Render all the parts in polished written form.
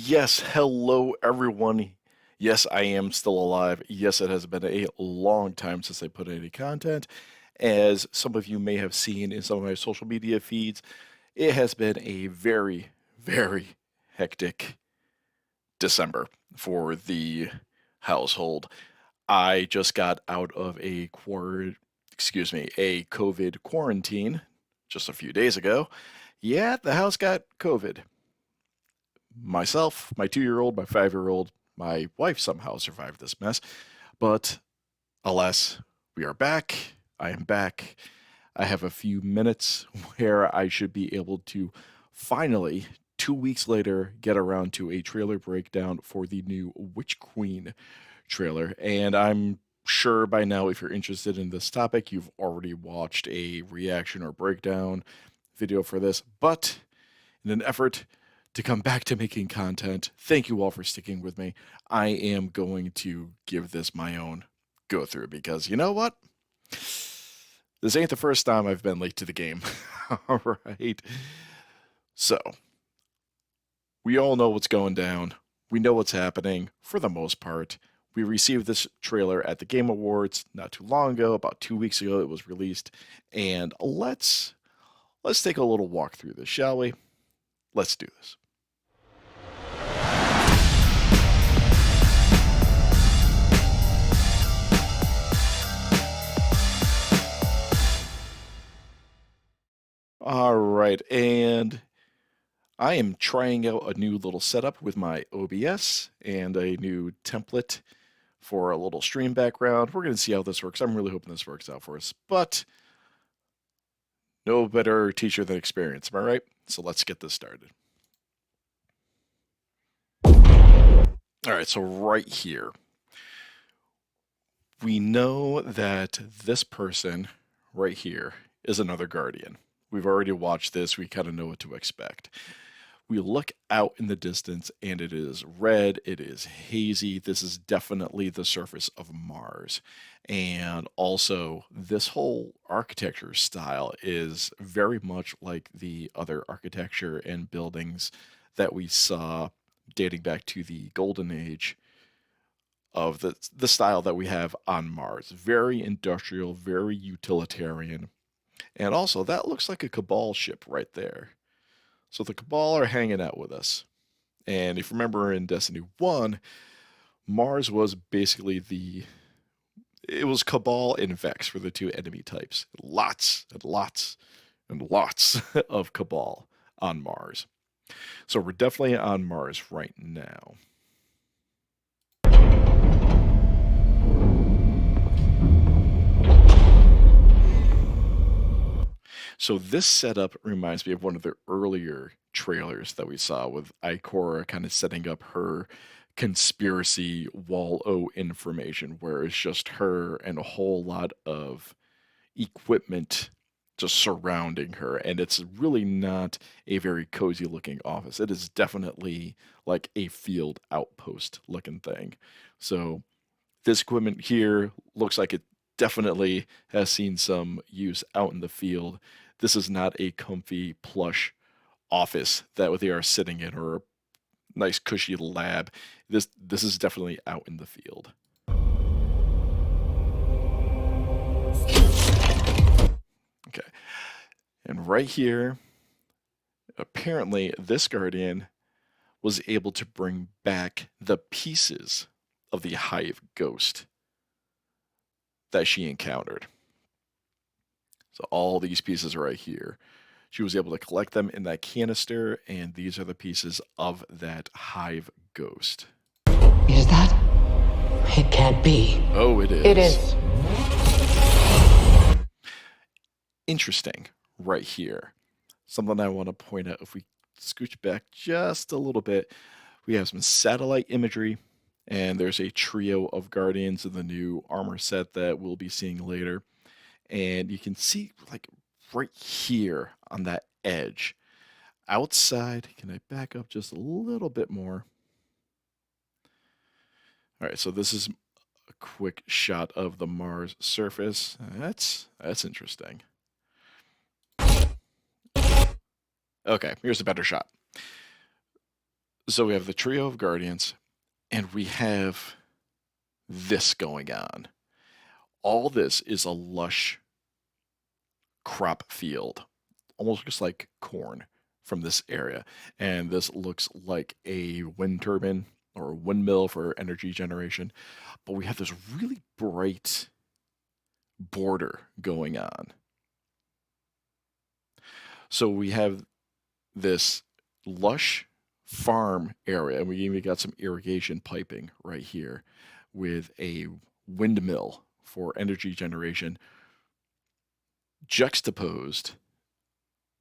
Yes, hello everyone. Yes, I am still alive. Yes, it has been a long time since I put any content. As some of you may have seen in some of my social media feeds, it has been a very, very hectic December for the household. I just got out of a COVID quarantine just a few days ago. Yeah, the house got COVID. Myself, my 2-year-old, my 5-year-old, my wife somehow survived this mess. But alas, we are back. I am back. I have a few minutes where I should be able to finally, 2 weeks later, get around to a trailer breakdown for the new Witch Queen trailer. And I'm sure by now, if you're interested in this topic, you've already watched a reaction or breakdown video for this. But in an effort to come back to making content, thank you all for sticking with me. I am going to give this my own go through because you know what? This ain't the first time I've been late to the game. All right. So, we all know what's going down. We know what's happening for the most part. We received this trailer at the Game Awards not too long ago, about 2 weeks ago it was released, and let's take a little walk through this, shall we? Let's do this. All right, and I am trying out a new little setup with my OBS and a new template for a little stream background. We're going to see how this works. I'm really hoping this works out for us, but no better teacher than experience, am I right? So let's get this started. All right, so right here, we know that this person right here is another Guardian. We've already watched this. We kind of know what to expect. We look out in the distance and it is red, it is hazy. This is definitely the surface of Mars. And also, this whole architecture style is very much like the other architecture and buildings that we saw dating back to the Golden Age of the style that we have on Mars. Very industrial, very utilitarian. And also, that looks like a Cabal ship right there. So the Cabal are hanging out with us. And if you remember in Destiny 1, Mars was basically it was Cabal and Vex for the two enemy types. Lots and lots and lots of Cabal on Mars. So we're definitely on Mars right now. So this setup reminds me of one of the earlier trailers that we saw with Ikora kind of setting up her conspiracy wall O information, where it's just her and a whole lot of equipment just surrounding her. And it's really not a very cozy looking office. It is definitely like a field outpost looking thing. So this equipment here looks like it definitely has seen some use out in the field. This is not a comfy, plush office that they are sitting in or a nice, cushy lab. This is definitely out in the field. Okay. And right here, apparently this Guardian was able to bring back the pieces of the Hive ghost that she encountered. So all these pieces are right here. She was able to collect them in that canister, and these are the pieces of that Hive ghost. Is that? It can't be. Oh, it is. It is. Interesting right here. Something I want to point out, if we scooch back just a little bit, we have some satellite imagery, and there's a trio of Guardians in the new armor set that we'll be seeing later. And you can see, like, right here on that edge, outside, can I back up just a little bit more? All right, so this is a quick shot of the Mars surface. That's interesting. Okay, here's a better shot. So we have the trio of Guardians, and we have this going on. All this is a lush crop field, almost looks like corn from this area. And this looks like a wind turbine or a windmill for energy generation. But we have this really bright border going on. So we have this lush farm area, and we even got some irrigation piping right here with a windmill for energy generation juxtaposed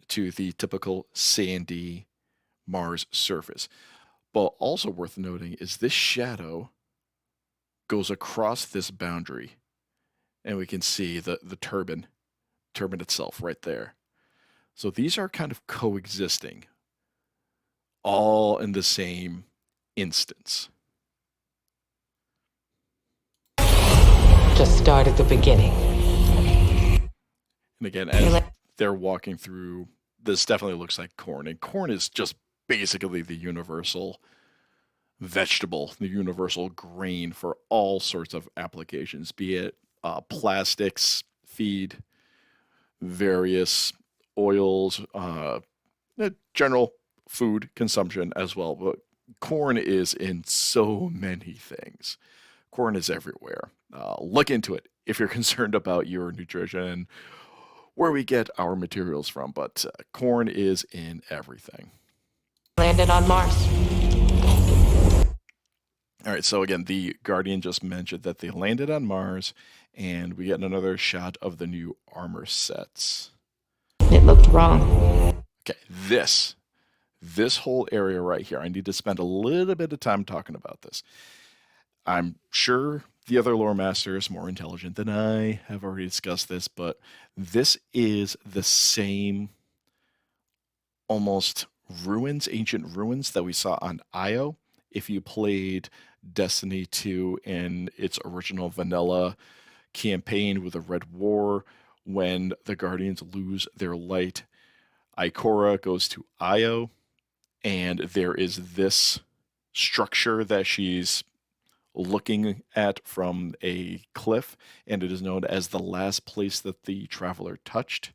to the typical sandy Mars surface. But also worth noting is this shadow goes across this boundary, and we can see the turbine itself right there. So these are kind of coexisting, all in the same instance. Just start at the beginning. And again, as they're walking through, this definitely looks like corn. And corn is just basically the universal vegetable, the universal grain for all sorts of applications, be it plastics, feed, various oils, general food consumption as well. But corn is in so many things. Corn is everywhere. Look into it if you're concerned about your nutrition and where we get our materials from. But corn is in everything. Landed on Mars. All right, so again, the Guardian just mentioned that they landed on Mars, and we get another shot of the new armor sets. It looked wrong. Okay, this whole area right here, I need to spend a little bit of time talking about this. I'm sure the other lore masters, more intelligent than I, have already discussed this, but this is the same almost ruins, ancient ruins that we saw on Io. If you played Destiny 2 in its original vanilla campaign with the Red War, when the Guardians lose their light, Ikora goes to Io, and there is this structure that she's looking at from a cliff, and it is known as the last place that the traveler touched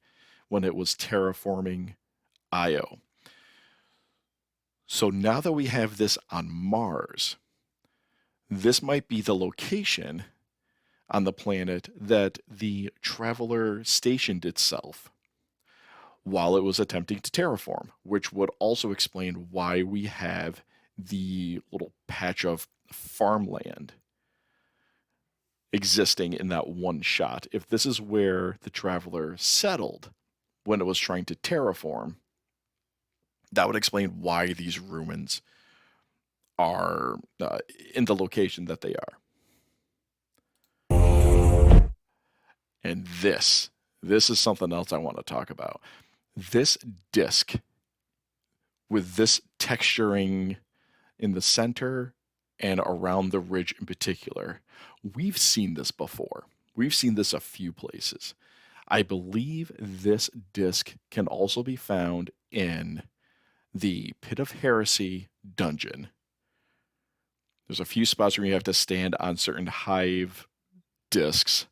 when it was terraforming Io. So now that we have this on Mars, this might be the location on the planet that the traveler stationed itself while it was attempting to terraform, which would also explain why we have the little patch of farmland existing in that one shot. If this is where the traveler settled when it was trying to terraform, that would explain why these ruins are in the location that they are. And this is something else I want to talk about. This disc with this texturing in the center and around the ridge in particular, we've seen this before. We've seen this a few places. I believe this disc can also be found in the Pit of Heresy dungeon. There's a few spots where you have to stand on certain hive discs.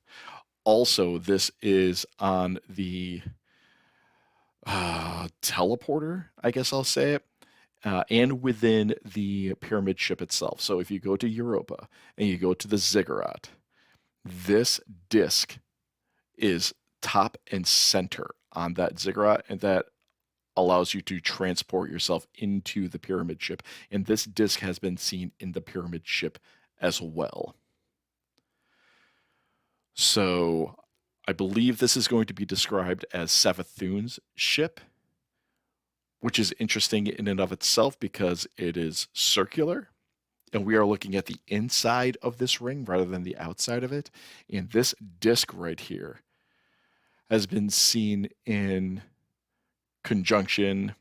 Also, this is on the teleporter, I guess I'll say it, and within the pyramid ship itself. So if you go to Europa and you go to the ziggurat, this disc is top and center on that ziggurat, and that allows you to transport yourself into the pyramid ship. And this disc has been seen in the pyramid ship as well. So I believe this is going to be described as Savathun's ship, which is interesting in and of itself because it is circular, and we are looking at the inside of this ring rather than the outside of it. And this disc right here has been seen in conjunction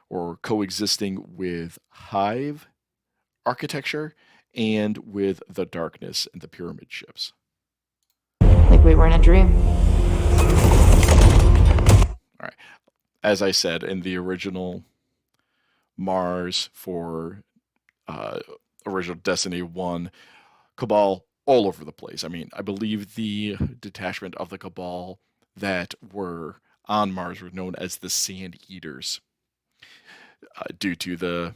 or coexisting with hive architecture and with the darkness and the pyramid ships. Like we were in a dream. All right. As I said, in the original Mars for original Destiny 1, Cabal all over the place. I mean, I believe the detachment of the Cabal that were on Mars were known as the Sand Eaters, due to the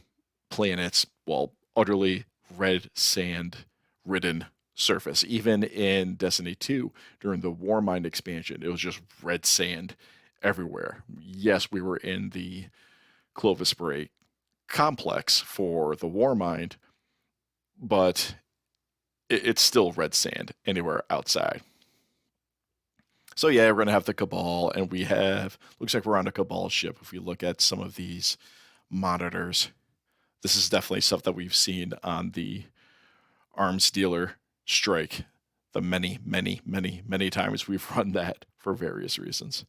planet's, well, utterly red sand ridden surface. Even in Destiny 2, during the Warmind expansion, it was just red sand everywhere. Yes, we were in the Clovis Bray complex for the Warmind, but it's still red sand anywhere outside. So yeah, we're gonna have the Cabal, and we have, looks like we're on a Cabal ship. If we look at some of these monitors, this is definitely stuff that we've seen on the arms dealer strike. The many times we've run that for various reasons.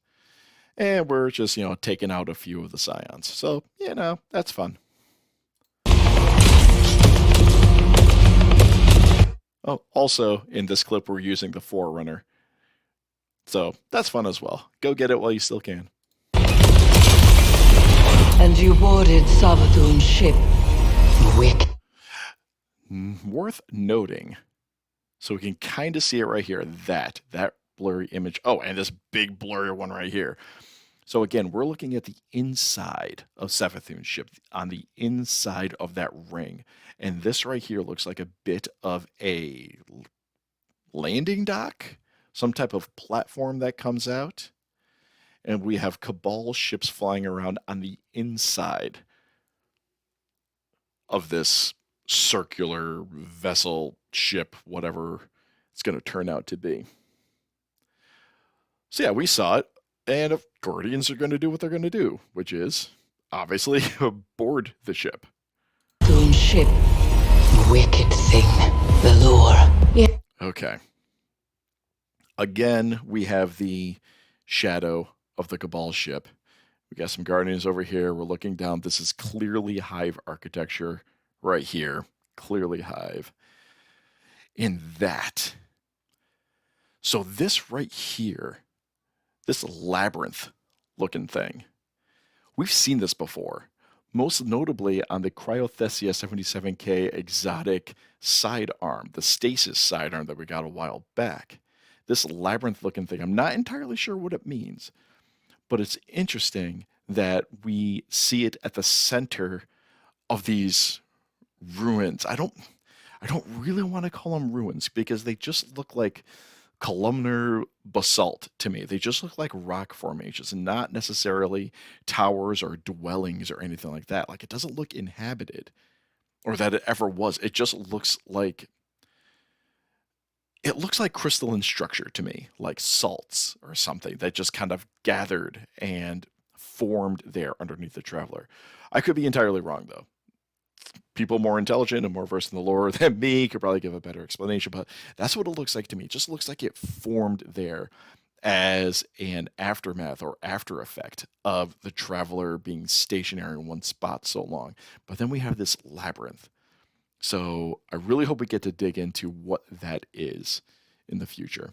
And we're just, taking out a few of the Scions. So, that's fun. Oh, also, in this clip, we're using the Forerunner. So, that's fun as well. Go get it while you still can. And you boarded Savathun's ship. Wick. Worth noting, so we can kind of see it right here, that blurry image. Oh, and this big blurry one right here. So again, we're looking at the inside of Savathun's ship, on the inside of that ring. And this right here looks like a bit of a landing dock, some type of platform that comes out. And we have Cabal ships flying around on the inside of this circular vessel ship, whatever it's going to turn out to be. So yeah, we saw it. And Guardians are going to do what they're going to do, which is, obviously, board the ship. Ship. Wicked thing. The lure. Yeah. Okay. Again, we have the shadow of the Cabal ship. We got some Guardians over here. We're looking down. This is clearly Hive architecture right here. Clearly Hive. In that. So this right here, this labyrinth looking thing, we've seen this before, most notably on the Cryothesia 77K exotic sidearm, the stasis sidearm that we got a while back. This labyrinth looking thing, I'm not entirely sure what it means, but it's interesting that we see it at the center of these ruins. I don't really want to call them ruins because they just look like columnar basalt to me. They just look like rock formations, and not necessarily towers or dwellings or anything like that. Like, it doesn't look inhabited, or that it ever was. It just looks like, crystalline structure to me, like salts or something that just kind of gathered and formed there underneath the Traveler. I could be entirely wrong, though. People more intelligent and more versed in the lore than me could probably give a better explanation, but that's what it looks like to me. It just looks like it formed there as an aftermath or after effect of the Traveler being stationary in one spot so long. But then we have this labyrinth. So I really hope we get to dig into what that is in the future.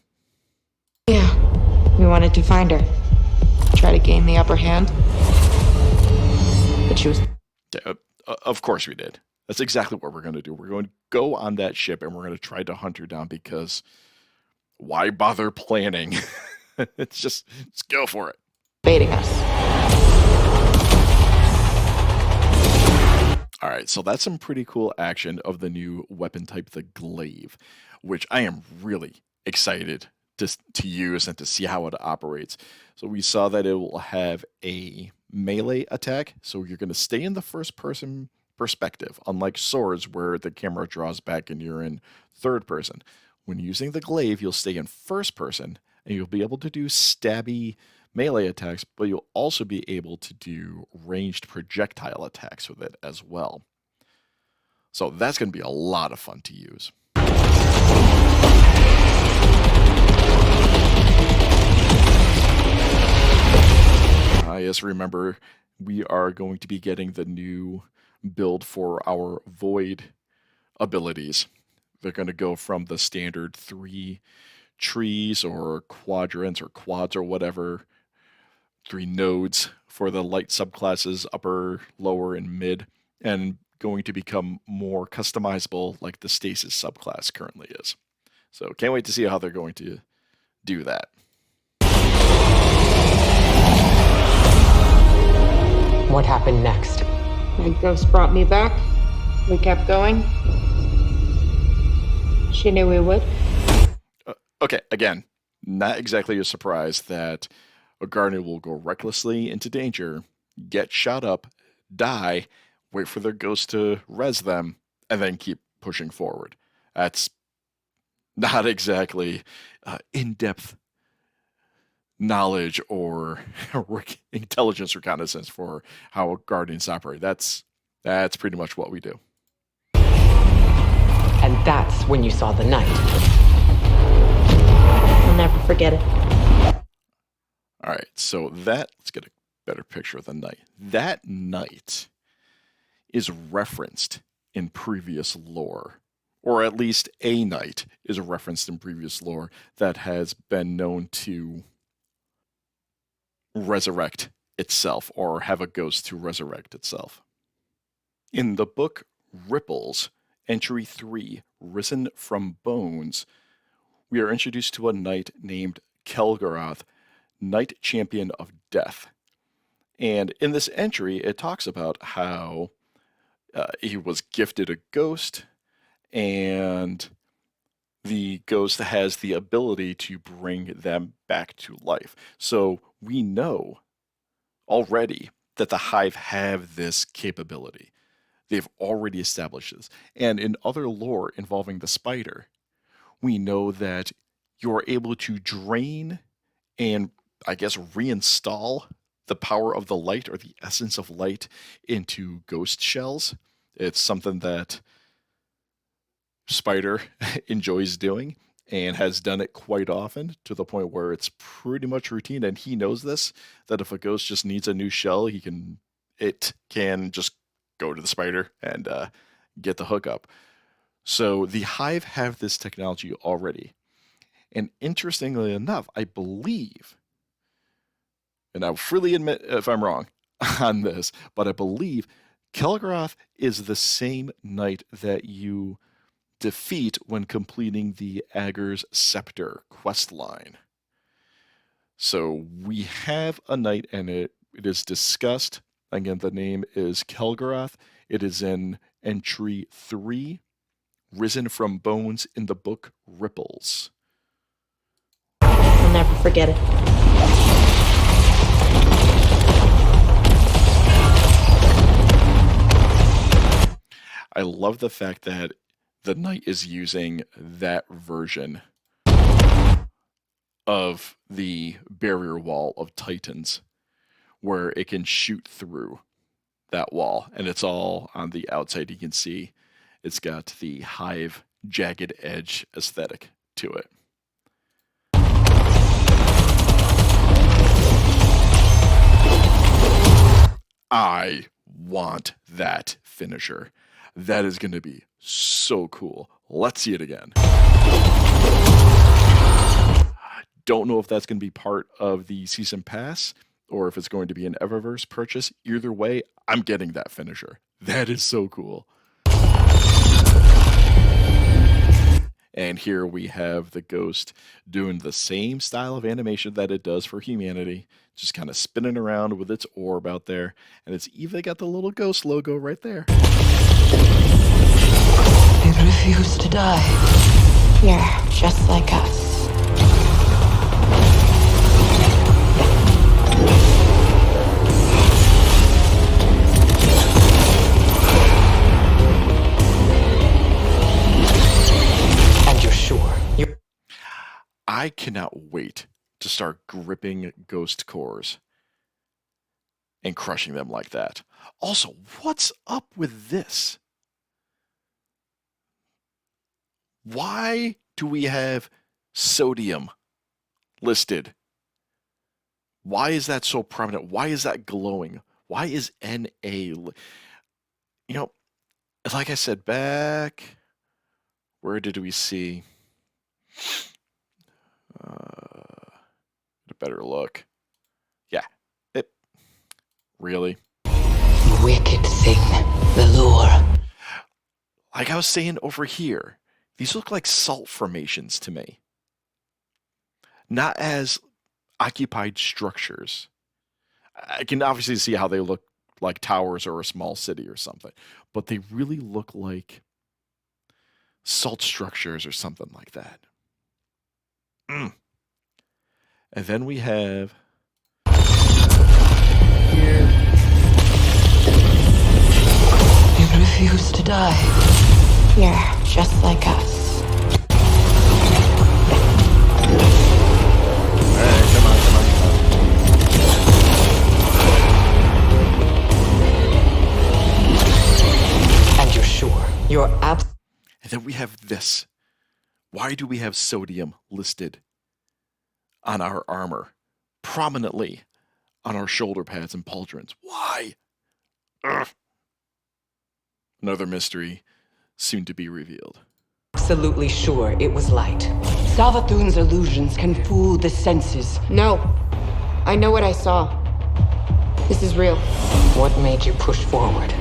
Yeah, we wanted to find her. Try to gain the upper hand. But she was... Of course we did. That's exactly what we're going to do. We're going to go on that ship and we're going to try to hunt her down, because why bother planning? Let's go for it. Baiting us. All right, so that's some pretty cool action of the new weapon type, the glaive, which I am really excited to use and to see how it operates. So we saw that it will have a melee attack, so you're going to stay in the first person perspective, unlike swords where the camera draws back and you're in third person. When using the glaive, you'll stay in first person and you'll be able to do stabby melee attacks, but you'll also be able to do ranged projectile attacks with it as well. So that's going to be a lot of fun to use. Yes, remember, we are going to be getting the new build for our Void abilities. They're going to go from the standard 3 trees or quadrants or quads or whatever three nodes for the light subclasses, upper, lower, and mid, and going to become more customizable like the stasis subclass currently is. So can't wait to see how they're going to do that. What happened next? My ghost brought me back. We kept going. She knew we would. Okay, again, not exactly a surprise that a Guardian will go recklessly into danger, get shot up, die, wait for their ghost to res them, and then keep pushing forward. That's not exactly in-depth knowledge or intelligence reconnaissance for how Guardians operate. That's pretty much what we do. And that's when you saw the knight. I'll never forget it. All right, so let's get a better picture of the knight. That knight is referenced in previous lore, or at least a knight is referenced in previous lore that has been known to resurrect itself or have a ghost to resurrect itself. In the book Ripples, Entry 3, Risen from Bones, we are introduced to a knight named Kelgaroth, Knight Champion of Death. And in this entry, it talks about how he was gifted a ghost, and the ghost has the ability to bring them back to life. So we know already that the Hive have this capability. They've already established this. And in other lore involving the spider, we know that you're able to drain and, I guess, reinstall the power of the light or the essence of light into ghost shells. It's something that Spider enjoys doing and has done it quite often to the point where it's pretty much routine, and he knows this, that if a ghost just needs a new shell, it can just go to the spider and get the hookup. So the Hive have this technology already. And interestingly enough, I believe, and I'll freely admit if I'm wrong on this, but I believe Kelgaroth is the same knight that you defeat when completing the Agger's Scepter quest line. So we have a knight, and it is discussed. Again, the name is Kelgaroth. It is in Entry 3, Risen from Bones in the book Ripples. I'll never forget it. I love the fact that the knight is using that version of the barrier wall of Titans, where it can shoot through that wall, and it's all on the outside. You can see it's got the Hive jagged edge aesthetic to it. I want that finisher. That is going to be so cool. Let's see it again. Don't know if that's going to be part of the season pass or if it's going to be an Eververse purchase. Either way, I'm getting that finisher. That is so cool. And here we have the ghost doing the same style of animation that it does for humanity, just kind of spinning around with its orb out there. And it's even got the little ghost logo right there. It refused to die. Yeah, just like us. And you're sure? I cannot wait to start gripping ghost cores and crushing them like that. Also, what's up with this? Why do we have sodium listed? Why is that so prominent? Why is that glowing? Why is Na? Like I said back, where did we see? A better look. Yeah, Really? Wicked thing. The lure. Like I was saying over here, these look like salt formations to me. Not as occupied structures. I can obviously see how they look like towers or a small city or something, but they really look like salt structures or something like that. Mm. And then we have here. It refused to die. Yeah, just like us. All right, come on, come on, come on. And you're sure? You're And then we have this. Why do we have sodium listed on our armor, prominently on our shoulder pads and pauldrons? Why? Ugh. Another mystery soon to be revealed. absolutely sure it was light. Savathun's illusions can fool the senses. No. I know what I saw. This is real. What made you push forward?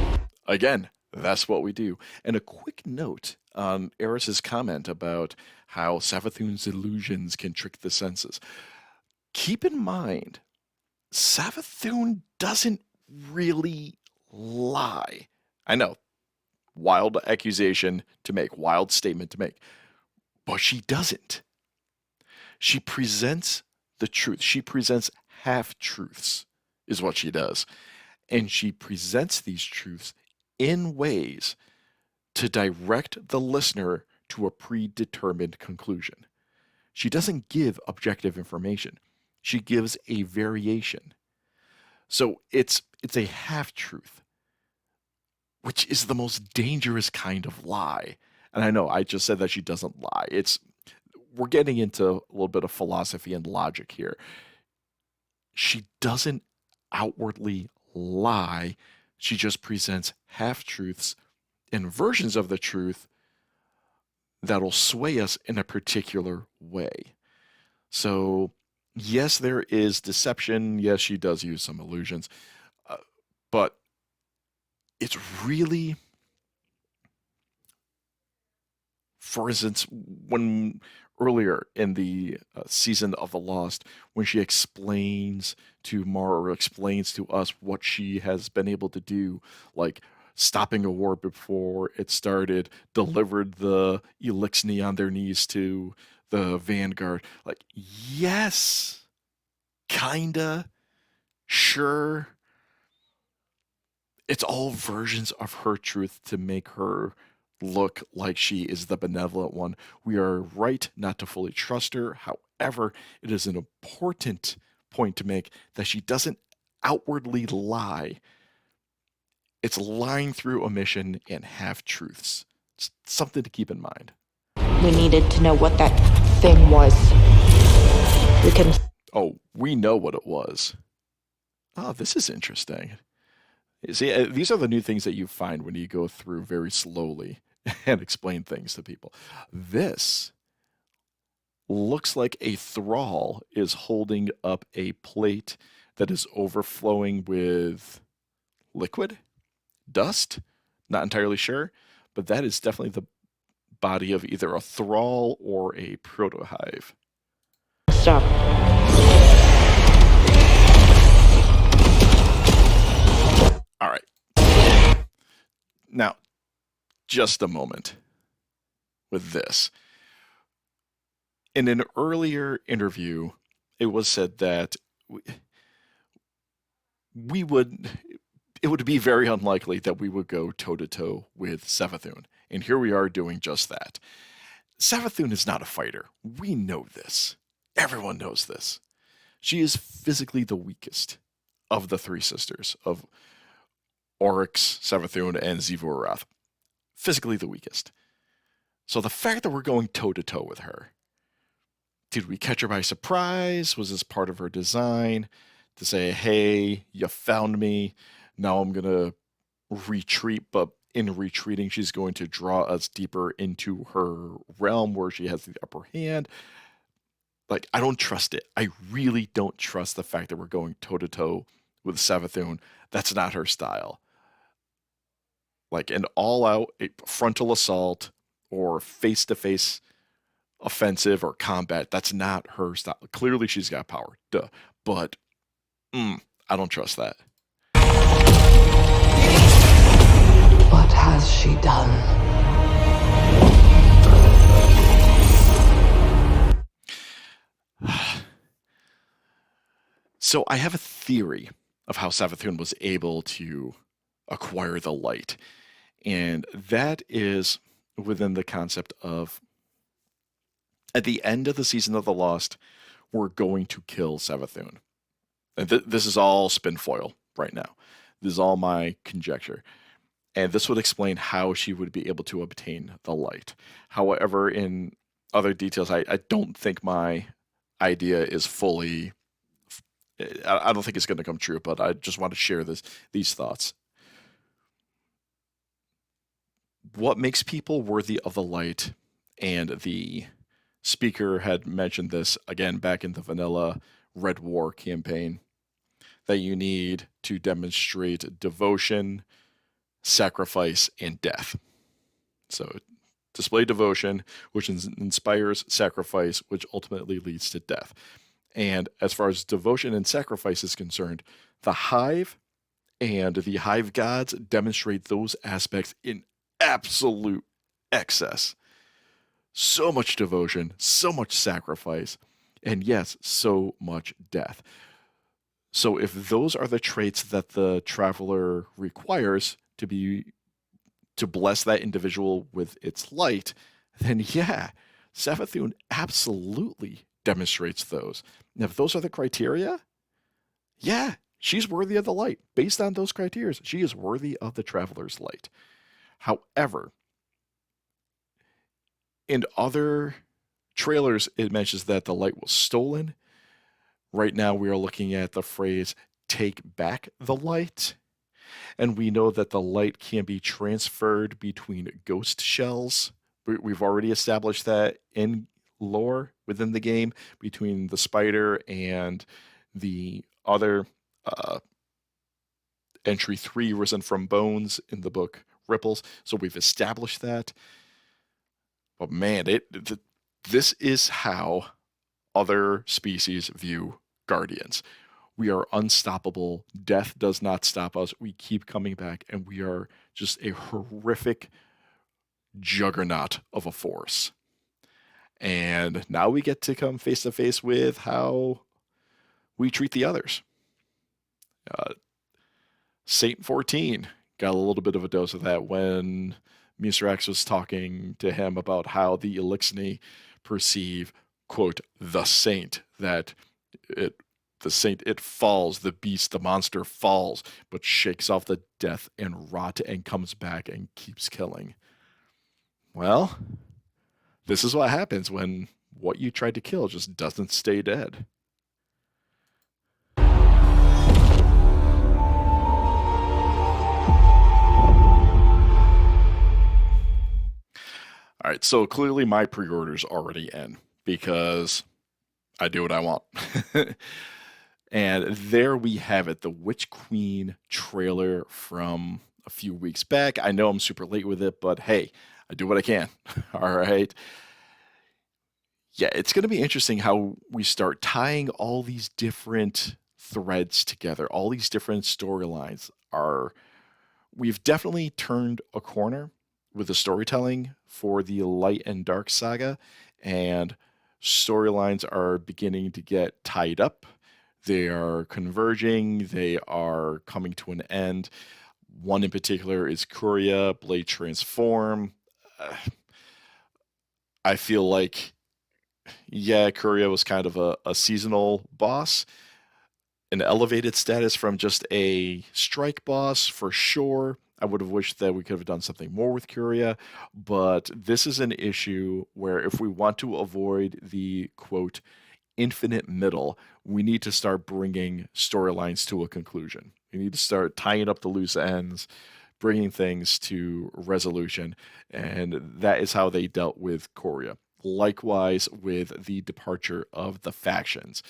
Again, that's what we do. And a quick note on Eris's comment about how Savathun's illusions can trick the senses. Keep in mind, Savathun doesn't really lie. I know, wild accusation to make, wild statement to make, but she doesn't. She presents the truth. She presents half-truths, is what she does. And she presents these truths in ways to direct the listener to a predetermined conclusion. She doesn't give objective information. She gives a variation. So it's a half-truth, which is the most dangerous kind of lie. And I know I just said that she doesn't lie. We're getting into a little bit of philosophy and logic here. She doesn't outwardly lie. She just presents half-truths and versions of the truth that'll sway us in a particular way. So, yes, there is deception. Yes, she does use some illusions. But it's really, for instance, when earlier in the season of The Lost, when she explains to Mara or explains to us what she has been able to do, like stopping a war before it started, delivered the Elixni on their knees to the Vanguard. Like, yes, kinda, sure. It's all versions of her truth to make her look like she is the benevolent one. We are right not to fully trust her. However, it is an important point to make that she doesn't outwardly lie. It's lying through omission and half-truths. It's something to keep in mind. We needed to know what that thing was. We can. Oh, we know what it was. Oh, this is interesting. You see, these are the new things that you find when you go through very slowly and explain things to people. This looks like a thrall is holding up a plate that is overflowing with liquid, dust, not entirely sure, but that is definitely the body of either a thrall or a protohive. Stop. All right. Now, just a moment with this. In an earlier interview, it was said that it would be very unlikely that we would go toe-to-toe with Savathun. And here we are doing just that. Savathun is not a fighter. We know this. Everyone knows this. She is physically the weakest of the three sisters, of Oryx, Savathun, and Zivurath. Physically the weakest. So the fact that we're going toe-to-toe with her, did we catch her by surprise? Was this part of her design to say, hey, you found me, now I'm going to retreat, but in retreating, she's going to draw us deeper into her realm where she has the upper hand? Like, I don't trust it. I really don't trust the fact that we're going toe-to-toe with Savathun. That's not her style. Like an all-out frontal assault or face-to-face offensive or combat, that's not her style. Clearly she's got power, duh. But I don't trust that. What has she done? So I have a theory of how Savathun was able to acquire the light. And that is within the concept of, at the end of the season of The Lost, we're going to kill Savathun. And this is all spin foil right now. This is all my conjecture. And this would explain how she would be able to obtain the light. However, in other details, I don't think my idea is fully... I don't think it's going to come true, but I just want to share these thoughts. What makes people worthy of the light, and the speaker had mentioned this again back in the vanilla Red War campaign, that you need to demonstrate devotion, sacrifice, and death. So display devotion, which inspires sacrifice, which ultimately leads to death. And as far as devotion and sacrifice is concerned, the Hive and the Hive gods demonstrate those aspects in absolute excess. So much devotion, so much sacrifice, and yes, so much death. So if those are the traits that the Traveler requires to bless that individual with its light, then yeah, Savathun absolutely demonstrates those. And if those are the criteria, yeah, she's worthy of the light. Based on those criteria, she is worthy of the Traveler's light. However, in other trailers, it mentions that the light was stolen. Right now, we are looking at the phrase, take back the light. And we know that the light can be transferred between ghost shells. We've already established that in lore within the game between the spider and the other entry 3 risen from bones in the book Ripples. So we've established that. But man, this is how other species view Guardians. We are unstoppable. Death does not stop us. We keep coming back, and we are just a horrific juggernaut of a force. And now we get to come face to face with how we treat the others. Saint 14 got a little bit of a dose of that when Misrax was talking to him about how the Elixni perceive, quote, the saint, that it falls, the beast, the monster falls, but shakes off the death and rot and comes back and keeps killing. Well, this is what happens when what you tried to kill just doesn't stay dead. All right, so clearly my pre-order's already in because I do what I want. And there we have it, the Witch Queen trailer from a few weeks back. I know I'm super late with it, but hey, I do what I can. All right. Yeah, it's going to be interesting how we start tying all these different threads together, all these different storylines. We've definitely turned a corner with the storytelling for the Light and Dark saga, and storylines are beginning to get tied up. They are converging. They are coming to an end. One in particular is Kuria, Blade Transform. I feel like, yeah, Kuria was kind of a seasonal boss, an elevated status from just a strike boss for sure. I would have wished that we could have done something more with Kuria, but this is an issue where if we want to avoid the, quote, infinite middle, we need to start bringing storylines to a conclusion. We need to start tying up the loose ends, bringing things to resolution, and that is how they dealt with Kuria. Likewise with the departure of the factions.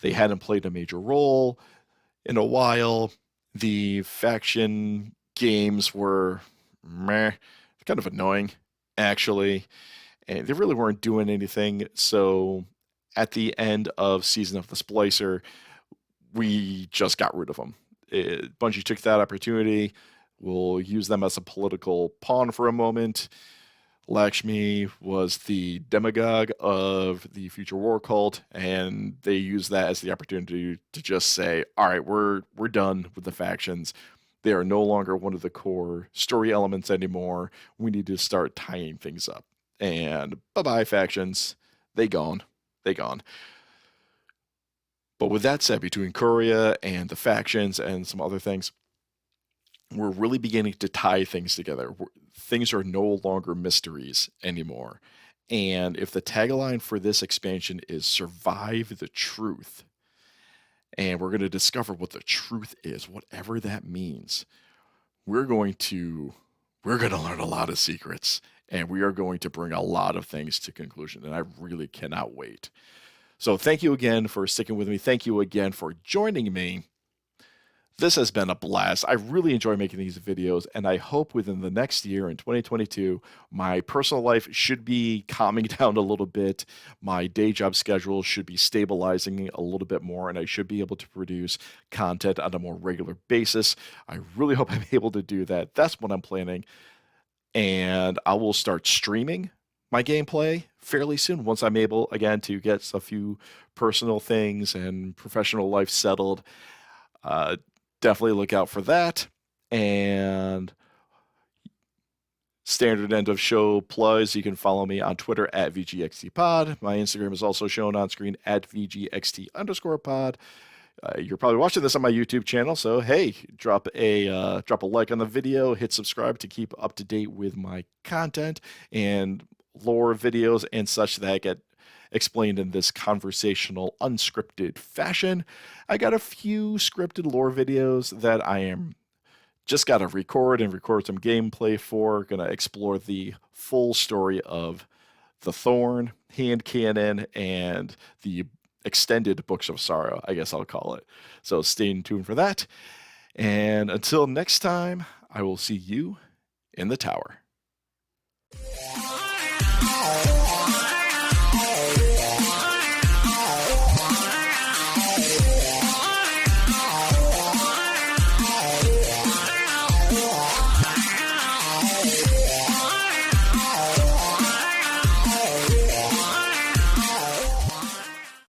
They hadn't played a major role. in a while. The faction games were meh, kind of annoying, actually, and they really weren't doing anything. So at the end of Season of the Splicer, we just got rid of them. Bungie took that opportunity. We'll use them as a political pawn for a moment. Lakshmi was the demagogue of the Future War Cult, and they used that as the opportunity to just say, "All right, we're done with the factions. They are no longer one of the core story elements anymore. We need to start tying things up." And bye-bye factions. They gone. They gone. But with that said, between Korea and the factions and some other things, we're really beginning to tie things together. Things are no longer mysteries anymore. And if the tagline for this expansion is "Survive the Truth," and we're going to discover what the truth is, whatever that means, we're going to learn a lot of secrets, and we are going to bring a lot of things to conclusion, and I really cannot wait. So thank you again for sticking with me. Thank you again for joining me. This has been a blast. I really enjoy making these videos, and I hope within the next year in 2022, my personal life should be calming down a little bit. My day job schedule should be stabilizing a little bit more, and I should be able to produce content on a more regular basis. I really hope I'm able to do that. That's what I'm planning. And I will start streaming my gameplay fairly soon once I'm able, again, to get a few personal things and professional life settled. Definitely look out for that. And standard end of show plus, you can follow me on Twitter at VGXTpod. My Instagram is also shown on screen at VGXT_pod. You're probably watching this on my YouTube channel, so hey, drop a like on the video, hit subscribe to keep up to date with my content and lore videos and such that get explained in this conversational, unscripted fashion. I got a few scripted lore videos that I am just got to record some gameplay for. Gonna explore the full story of the Thorn, hand canon, and the extended Books of Sorrow, I guess I'll call it. So stay tuned for that. And until next time, I will see you in the tower.